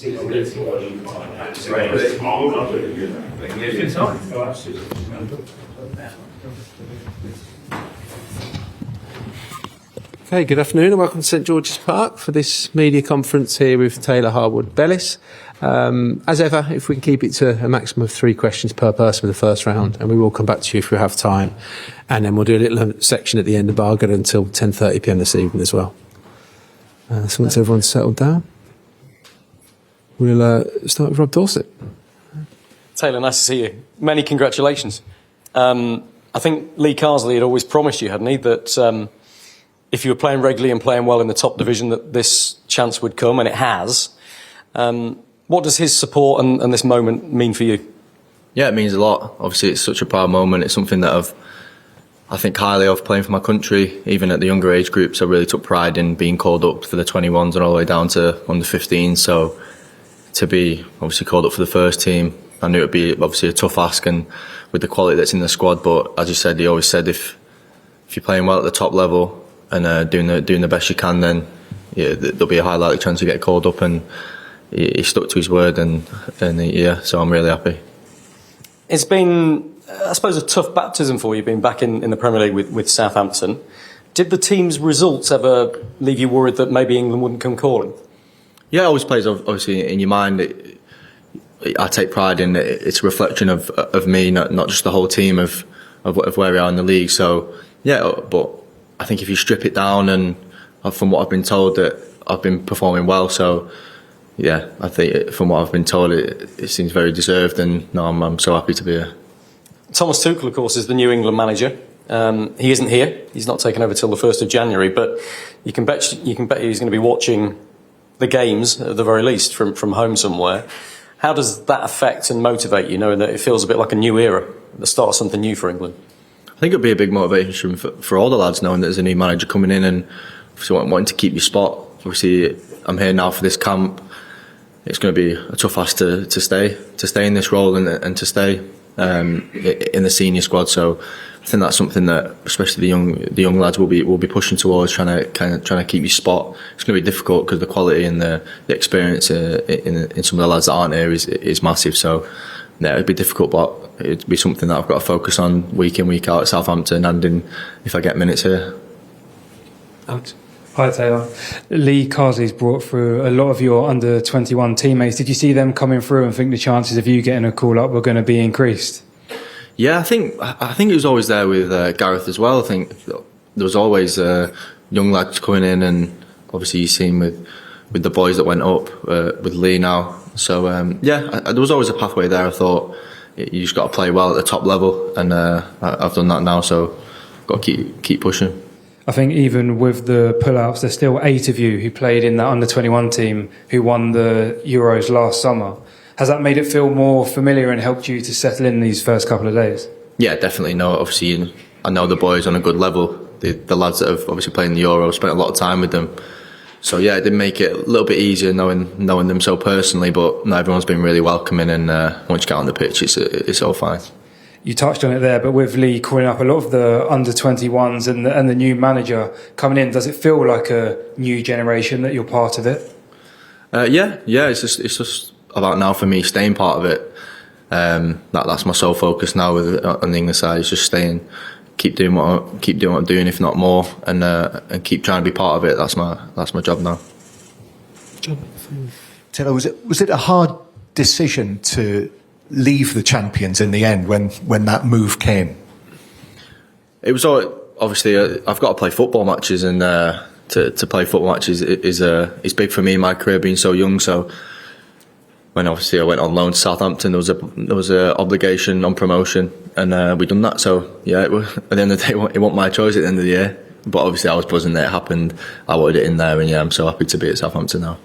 Okay, good afternoon and welcome to St George's Park for this media conference here with Taylor Harwood-Bellis. As ever, if we can keep it to a maximum of 3 questions per person for the first round, and we will come back to you if we have time. And then we'll do a little section at the end of Bargain until 10:30pm this evening as well. So once everyone's settled down, we'll start with Rob Dorset. Taylor, nice to see you. Many congratulations. I think Lee Carsley had always promised you, hadn't he, that if you were playing regularly and playing well in the top division, that this chance would come, and it has. What does his support and this moment mean for you? Yeah, it means a lot. Obviously, it's such a proud moment. It's something that I think highly of playing for my country. Even at the younger age groups, I really took pride in being called up for the 21s and all the way down to under 15. So to be obviously called up for the first team, I knew it would be obviously a tough ask, and with the quality that's in the squad. But as you said, he always said if you're playing well at the top level and doing the best you can, then yeah, there'll be a high likely chance to get called up. And he stuck to his word, so I'm really happy. It's been, I suppose, a tough baptism for you being back in the Premier League with Southampton. Did the team's results ever leave you worried that maybe England wouldn't come calling? Yeah, it always plays obviously in your mind. I take pride in it. It's a reflection of me, not just the whole team of where we are in the league. So yeah, but I think if you strip it down, and from what I've been told, that I've been performing well. So yeah, I think from what I've been told, it seems very deserved, and no, I'm so happy to be here. Thomas Tuchel, of course, is the new England manager. He isn't here. He's not taken over till the 1st of January, but you can bet he's going to be watching the games at the very least from home somewhere. How does that affect and motivate you, knowing that it feels a bit like a new era, the start of something new for England? I think it'll be a big motivation for all the lads, knowing that there's a new manager coming in and obviously wanting to keep your spot. Obviously, I'm here now for this camp. It's going to be a tough ask to stay in this role and to stay in the senior squad. So I think that's something that especially the young lads will be pushing towards, trying to keep your spot. It's going to be difficult because the quality and the experience in some of the lads that aren't here is massive. So yeah, it'd be difficult, but it'd be something that I've got to focus on week in, week out at Southampton, and if I get minutes here. Alex. Hi Taylor. Lee Carsley's brought through a lot of your under-21 teammates. Did you see them coming through and think the chances of you getting a call up were going to be increased? Yeah, I think it was always there with Gareth as well. I think there was always young lads coming in, and obviously you've seen with the boys that went up with Lee now. So there was always a pathway there. I thought you just got to play well at the top level, and I've done that now. So got to keep pushing. I think even with the pull-outs, there's still 8 of you who played in that under-21 team who won the Euros last summer. Has that made it feel more familiar and helped you to settle in these first couple of days? Yeah, definitely. No, obviously, I know the boys on a good level. The lads that have obviously played in the Euros, spent a lot of time with them. So yeah, it did make it a little bit easier knowing them so personally. But no, everyone's been really welcoming, and once you get on the pitch, it's all fine. You touched on it there, but with Lee calling up a lot of the under-21s and the new manager coming in, does it feel like a new generation that you're part of it? Yeah. It's just about now for me staying part of it. That's my sole focus now on the English side. Is just staying, keep doing what I'm doing, if not more, and keep trying to be part of it. That's my job now. Taylor, was it a hard decision to leave the champions in the end when that move came? It was obviously I've got to play football matches, and to play football matches is big for me in my career, being so young. So when obviously I went on loan to Southampton, there was a obligation on promotion, and we done that. So yeah, at the end of the day, it wasn't my choice at the end of the year. But obviously I was buzzing that it happened. I wanted it in there, and yeah, I'm so happy to be at Southampton now.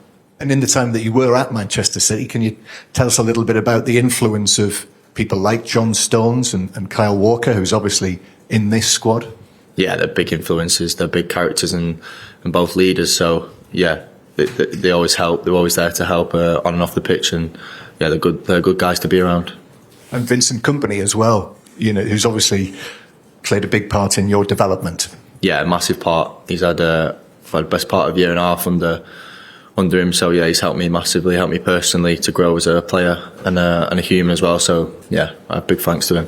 And in the time that you were at Manchester City, can you tell us a little bit about the influence of people like John Stones and Kyle Walker, who's obviously in this squad? Yeah, they're big influences. They're big characters and both leaders. So yeah, they always help. They're always there to help on and off the pitch. And yeah, they're good guys to be around. And Vincent Kompany as well, who's obviously played a big part in your development. Yeah, a massive part. He's had the best part of a year and a half under under him. So yeah, he's helped me massively, helped me personally to grow as a player and a human as well. So yeah, big thanks to him.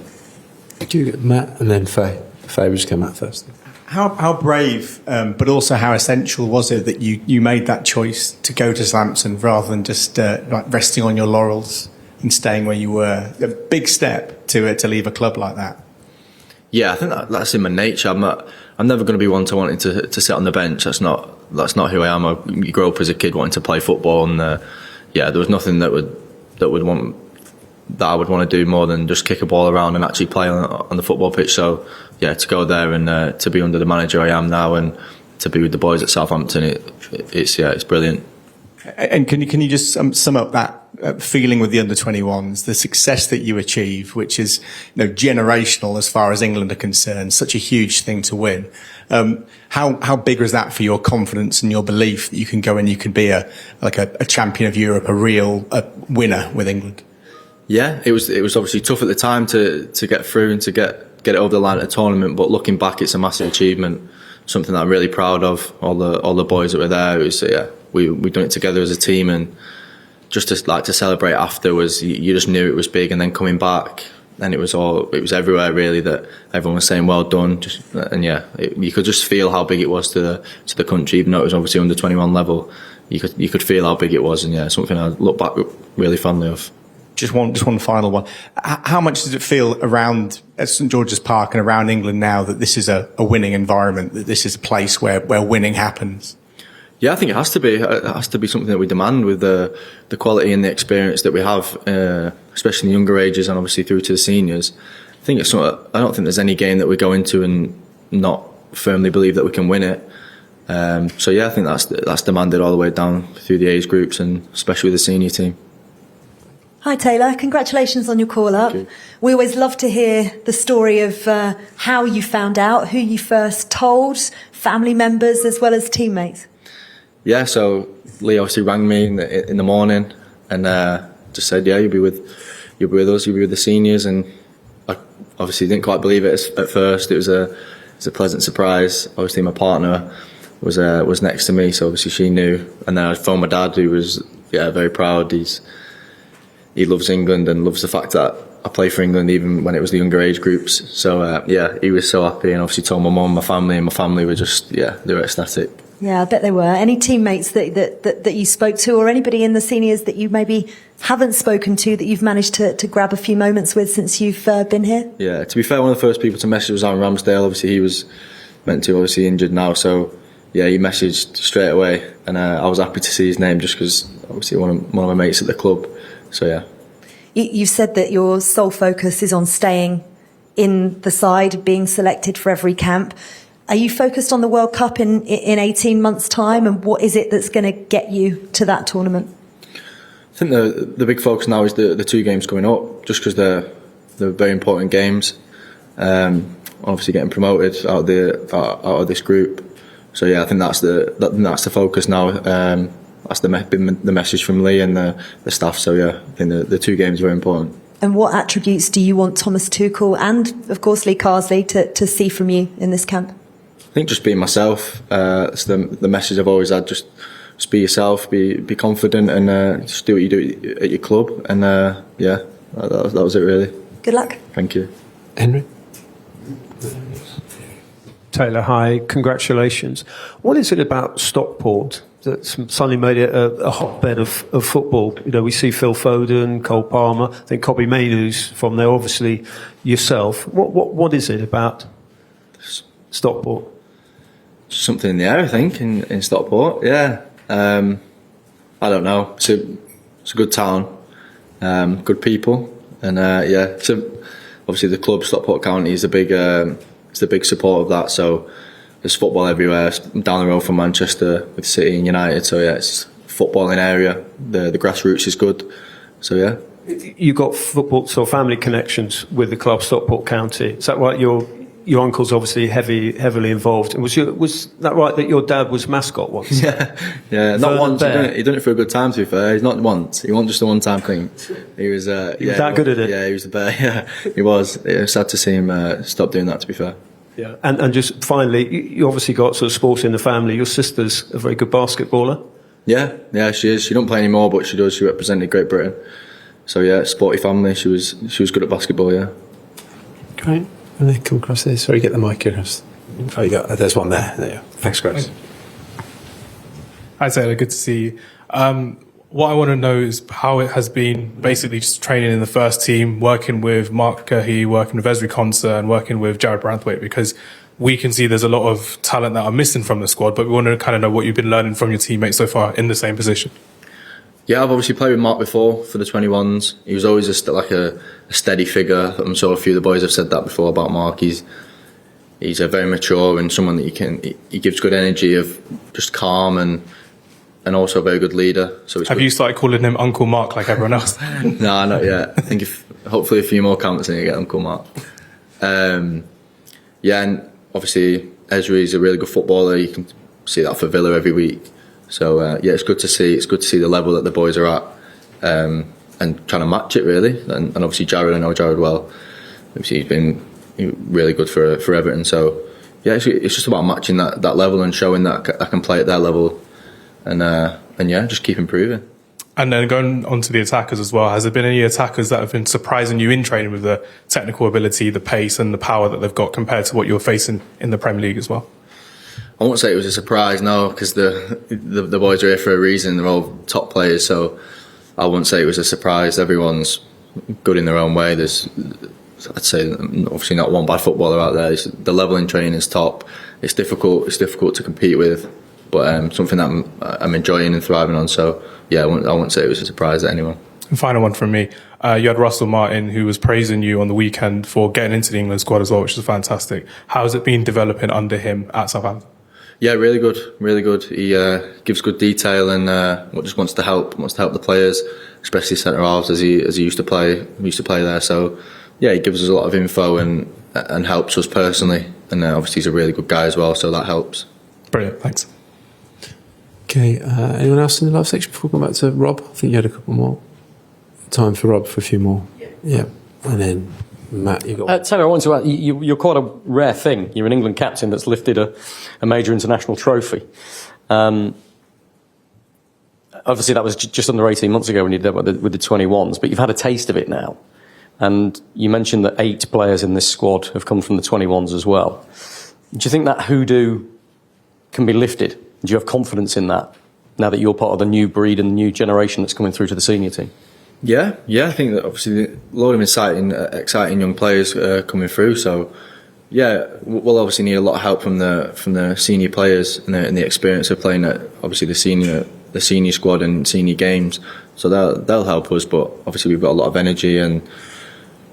Thank you, Matt, and then Faye. Faye will just come out first. How brave, but also how essential was it that you made that choice to go to Southampton rather than just like resting on your laurels and staying where you were? A big step to leave a club like that. Yeah, I think that's in my nature. I'm never going to be one to wanting to sit on the bench. That's not who I am. You grow up as a kid wanting to play football, and there was nothing that I would want to do more than just kick a ball around and actually play on the football pitch. So yeah, to go there and to be under the manager I am now and to be with the boys at Southampton, it's brilliant. And can you just sum up that feeling with the under-21s, the success that you achieve, which is generational as far as England are concerned, such a huge thing to win. How big was that for your confidence and your belief that you can go and you can be a champion of Europe, a real winner with England? Yeah, it was obviously tough at the time to get through and to get it over the line at a tournament. But looking back, it's a massive achievement, something that I'm really proud of. All the boys that were there, it was we done it together as a team, and just to celebrate after was you just knew it was big. And then coming back, and it was everywhere really that everyone was saying well done. You could just feel how big it was to the country, even though it was obviously under 21 level. You could feel how big it was, and something I look back really fondly of. Just one final one. How much does it feel around at St George's Park and around England now that this is a winning environment, that this is a place where winning happens? Yeah, I think it has to be. It has to be something that we demand with the quality and the experience that we have, especially in the younger ages and obviously through to the seniors. I think it's not. I don't think there's any game that we go into and not firmly believe that we can win it. So yeah, I think that's demanded all the way down through the age groups and especially with the senior team. Hi Taylor, congratulations on your call-up. We always love to hear the story of how you found out, who you first told, family members as well as teammates. Yeah, so Lee obviously rang me in the morning and just said, yeah, you'll be with us, you'll be with the seniors, and I obviously didn't quite believe it at first. It was a pleasant surprise. Obviously my partner was next to me, so obviously she knew, and then I phoned my dad, who was very proud. He loves England and loves the fact that I play for England even when it was the younger age groups. So he was so happy, and obviously told my mum, my family were just they were ecstatic. Yeah, I bet they were. Any teammates that you spoke to, or anybody in the seniors that you maybe haven't spoken to that you've managed to grab a few moments with since you've been here? Yeah, to be fair, one of the first people to message was Aaron Ramsdale. Obviously he was meant to, obviously injured now, so yeah, he messaged straight away, and I was happy to see his name just because obviously one of my mates at the club. So yeah. You've said that your sole focus is on staying in the side, being selected for every camp. Are you focused on the World Cup in 18 months' time, and what is it that's going to get you to that tournament? I think the big focus now is the two games coming up, just because they're very important games. Obviously getting promoted out of this group. So yeah, I think that's the focus now. That's been the message from Lee and the staff. So yeah, I think the two games are very important. And what attributes do you want Thomas Tuchel and, of course, Lee Carsley to see from you in this camp? I think just being myself. That's the message I've always had. Just be yourself, be confident, and just do what you do at your club. And that was it really. Good luck. Thank you. Henry? Taylor, hi. Congratulations. What is it about Stockport that's suddenly made it a hotbed of football? We see Phil Foden, Cole Palmer, I think Kobbie Mainoo's from there, obviously yourself. What is it about Stockport? Something in the air, I think, in Stockport. Yeah. I don't know. It's a good town, good people, and obviously the club Stockport County is a big support of that. So there's football everywhere. It's down the road from Manchester with City and United. So yeah, it's a footballing area. The grassroots is good. So yeah. You got football, so family connections with the club Stockport County. Is that right? Your uncle's obviously heavily involved. And was that right that your dad was mascot once? Yeah. Not once. He done it for a good time. To be fair, he's not once. He wasn't just a one-time thing. He was. He was that good at it. Yeah, he was the bear. Yeah, he was. It was sad to see him stop doing that. To be fair. Yeah, and just finally, you obviously got sort of sport in the family. Your sister's a very good basketballer. Yeah, she is. She don't play anymore, but she does. She represented Great Britain. So yeah, sporty family. She was good at basketball. Yeah. Great. And then come across this. Sorry, get the mic across. Oh, there's one there. There you go. Thanks, Grace. Hi, Taylor. Good to see you. What I want to know is how it has been basically just training in the first team, working with Mark Curhey, working with Ezri Konsa, and working with Jared Branthwaite, because we can see there's a lot of talent that are missing from the squad, but we want to kind of know what you've been learning from your teammates so far in the same position. Yeah, I've obviously played with Mark before for the 21s. He was always a steady figure. I'm sure a few of the boys have said that before about Mark. He's very mature and someone that he gives good energy, of just calm and also a very good leader. So have you started calling him Uncle Mark like everyone else? No, not yet. I think hopefully a few more camps and you get Uncle Mark. Yeah, and obviously Ezri is a really good footballer. You can see that for Villa every week. So yeah, it's good to see. It's good to see the level that the boys are at, and trying to match it really. And obviously Jared, I know Jared well. Obviously he's been really good for Everton. So yeah, it's just about matching that level and showing that I can play at their level. And yeah, just keep improving. And then going on to the attackers as well, has there been any attackers that have been surprising you in training with the technical ability, the pace and the power that they've got compared to what you're facing in the Premier League as well? I won't say it was a surprise, no, because the boys are here for a reason. They're all top players, so I wouldn't say it was a surprise. Everyone's good in their own way. I'd say obviously not one bad footballer out there. The level in training is top. It's difficult to compete with, but something that I'm enjoying and thriving on. So yeah, I wouldn't say it was a surprise to anyone. And final one from me. You had Russell Martin, who was praising you on the weekend for getting into the England squad as well, which is fantastic. How has it been developing under him at Southampton? Yeah, really good, really good. He gives good detail and just wants to help the players, especially centre halves as he used to play. We used to play there, so yeah, he gives us a lot of info and helps us personally. And obviously he's a really good guy as well, so that helps. Brilliant, thanks. Okay, anyone else in the live section before we go back to Rob? I think you had a couple more. Time for Rob for a few more. Yeah. And then Matt, you got Taylor, I want to add, you're quite a rare thing. You're an England captain that's lifted a major international trophy. Obviously, that was just under 18 months ago when you did it with the 21s, but you've had a taste of it now. And you mentioned that 8 players in this squad have come from the 21s as well. Do you think that hoodoo can be lifted? Do you have confidence in that now that you're part of the new breed and the new generation that's coming through to the senior team? Yeah, I think that obviously a lot of exciting young players coming through. So yeah, we'll obviously need a lot of help from the senior players and the experience of playing at obviously the senior squad and senior games. So they'll help us. But obviously we've got a lot of energy, and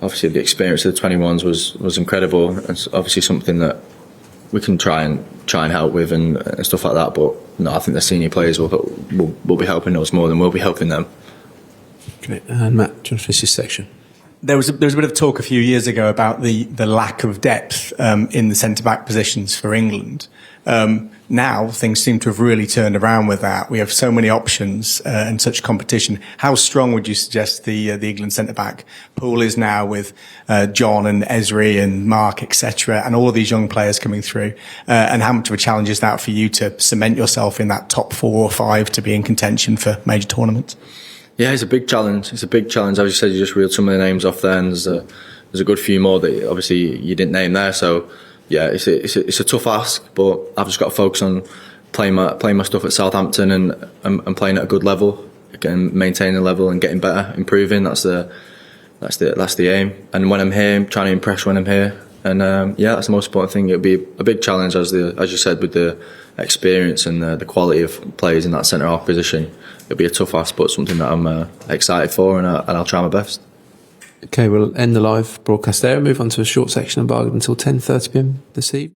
obviously the experience of the 21s was incredible. It's obviously something that we can try and help with and stuff like that. But no, I think the senior players will be helping us more than we'll be helping them. Okay. And Matt, do you want to finish this section? There was a bit of talk a few years ago about the lack of depth in the centre-back positions for England. Now things seem to have really turned around with that. We have so many options and such competition. How strong would you suggest the England centre-back pool is now with John and Ezri and Mark, etc., and all of these young players coming through? And how much of a challenge is that for you to cement yourself in that top 4 or 5 to be in contention for major tournaments? Yeah, it's a big challenge. As you said, you just reeled some of the names off there, and there's a good few more that obviously you didn't name there. So yeah, it's a tough ask, but I've just got to focus on playing my stuff at Southampton and playing at a good level, again, maintaining the level and getting better, improving. That's the aim. And when I'm here, I'm trying to impress when I'm here. And yeah, that's the most important thing. It'll be a big challenge, as you said, with the experience and the quality of players in that centre half position. It'll be a tough ask, but something that I'm excited for, and I'll try my best. Okay, we'll end the live broadcast there and move on to a short section of bargain until 10:30 p.m. this evening.